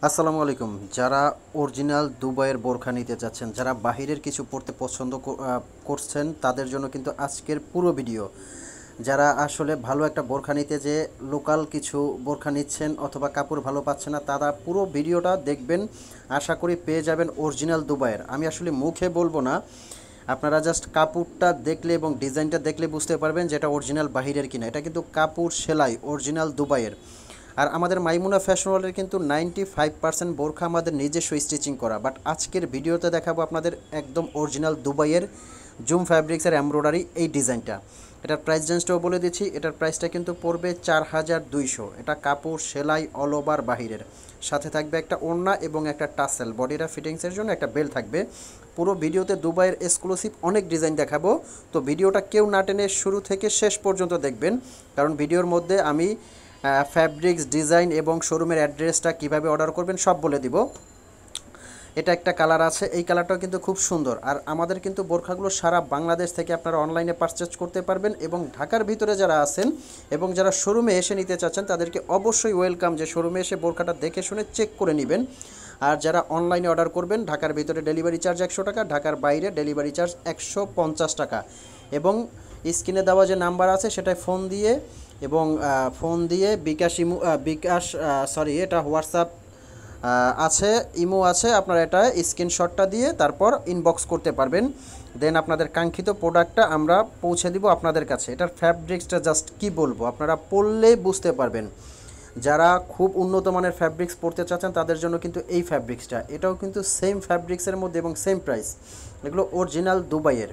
আসসালামু আলাইকুম। যারা অরিজিনাল দুবাইয়ের বোরখা নিতে যাচ্ছেন, যারা বাহিরের কিছু পড়তে পছন্দ করছেন, তাদের জন্য কিন্তু আজকের পুরো ভিডিও। যারা আসলে ভালো একটা বোরখা নিতে যে লোকাল কিছু বোরখা নিচ্ছেন অথবা কাপড় ভালো পাচ্ছেন না, তারা পুরো ভিডিওটা দেখবেন। আশা করি পেয়ে যাবেন অরিজিনাল দুবাইয়ের। আমি আসলে মুখে বলবো না, আপনারা জাস্ট কাপড়টা দেখলে এবং ডিজাইনটা দেখলে বুঝতে পারবেন যে এটা অরিজিনাল বাহিরের কিনা। এটা কিন্তু কাপড় সেলাই অরিজিনাল দুবাইয়ের। আর আমাদের মাইমুনা ফ্যাশন ওয়ার্ল্ডের কিন্তু 95% বোরখা আমাদের নিজস্ব স্টিচিং করা। বাট আজকের ভিডিওতে দেখাবো আপনাদের একদম অরিজিনাল দুবাইয়ের জুম ফ্যাব্রিক্সের এমব্রয়ডারি এই ডিজাইনটা। এটার প্রাইস রেঞ্জটাও বলে দিচ্ছি। এটার প্রাইসটা কিন্তু পড়বে 4200। এটা কাপড় সেলাই অল ওভার বাহিরের, সাথে থাকবে একটা ওড়না এবং একটা টাসেল, বডিটা ফিটিংসের জন্য একটা বেল থাকবে। পুরো ভিডিওতে দুবাইয়ের এক্সক্লুসিভ অনেক ডিজাইন দেখাবো। তো ভিডিওটা কেউ না টেনে শুরু থেকে শেষ পর্যন্ত দেখবেন, কারণ ভিডিওর মধ্যে আমি ফ্যাব্রিক্স, ডিজাইন এবং শোরুমের অ্যাড্রেসটা কিভাবে অর্ডার করবেন সব বলে দিব। এটা একটা কালার আছে, এই কালারটাও কিন্তু খুব সুন্দর। আর আমাদের কিন্তু বোরখাগুলো সারা বাংলাদেশ থেকে আপনারা অনলাইনে পারচেজ করতে পারবেন, এবং ঢাকার ভিতরে যারা আছেন এবং যারা শোরুমে এসে নিতে চাচ্ছেন তাদেরকে অবশ্যই ওয়েলকাম, যে শোরুমে এসে বোরখাটা দেখে শুনে চেক করে নেবেন। আর যারা অনলাইনে অর্ডার করবেন, ঢাকার ভিতরে ডেলিভারি চার্জ 100 টাকা, ঢাকার বাইরে ডেলিভারি চার্জ 150 টাকা। এবং স্ক্রিনে দেওয়া যে নাম্বার আছে সেটায় ফোন দিয়ে এটা হোয়াটসঅ্যাপ আছে, ইমো আছে, আপনারা এটা স্ক্রিনশটটা দিয়ে তারপর ইনবক্স করতে পারবেন। দেন আপনাদের কাঙ্ক্ষিত প্রোডাক্টটা আমরা পৌঁছে দিব আপনাদের কাছে। এটার ফ্যাব্রিক্সটা জাস্ট কি বলবো, আপনারা পরলেই বুঝতে পারবেন। যারা খুব উন্নত মানের ফ্যাব্রিক্স পরতে চাচ্ছেন তাদের জন্য কিন্তু এই ফ্যাব্রিক্সটা, এটাও কিন্তু সেম ফ্যাব্রিক্সের মধ্যে এবং সেম প্রাইস। এগুলো অরিজিনাল দুবাইয়ের।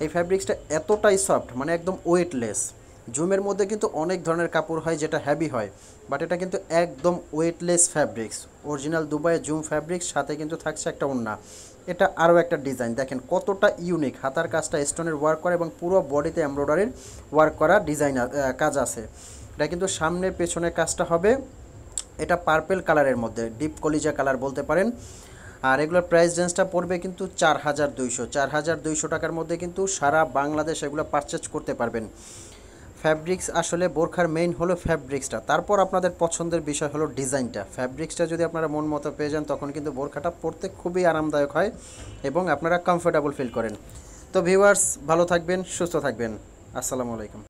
এই ফ্যাব্রিক্সটা এতটাই সফট, মানে একদম ওয়েটলেস। জুমের মধ্যে কিন্তু অনেক ধরনের কাপড় হয় যেটা হ্যাভি হয়, বাট এটা কিন্তু একদম ওয়েটলেস ফ্যাব্রিক্স, অরিজিনাল দুবাইয়ের জুম ফ্যাব্রিক্স। সাথে কিন্তু থাকছে একটা ওড়না। এটা আরও একটা ডিজাইন দেখেন কতটা ইউনিক। হাতার কাজটা স্টোনের ওয়ার্ক করা এবং পুরো বডিতে এমব্রয়ডারির ওয়ার্ক করা ডিজাইন কাজ আছে। এটা কিন্তু সামনে পেছনের কাজটা হবে। এটা পার্পেল কালারের মধ্যে, ডিপ কলিজা কালার বলতে পারেন। আর এগুলোর প্রাইস রেঞ্জটা পড়বে কিন্তু 4200 টাকার মধ্যে কিন্তু সারা বাংলাদেশ এগুলো পারচেজ করতে পারবেন। ফ্যাব্রিক্স আসলে বোরখার মেইন হলো ফ্যাব্রিক্সটা, তারপর আপনাদের পছন্দের বিষয় হলো ডিজাইনটা। ফ্যাব্রিক্সটা যদি আপনারা মন মতো পেয়ে যান তখন কিন্তু বোরখাটা পরতে খুবই আরামদায়ক হয় এবং আপনারা কমফোর্টেবল ফিল করেন। তো ভিউয়ার্স, ভালো থাকবেন, সুস্থ থাকবেন। আসসালামু আলাইকুম।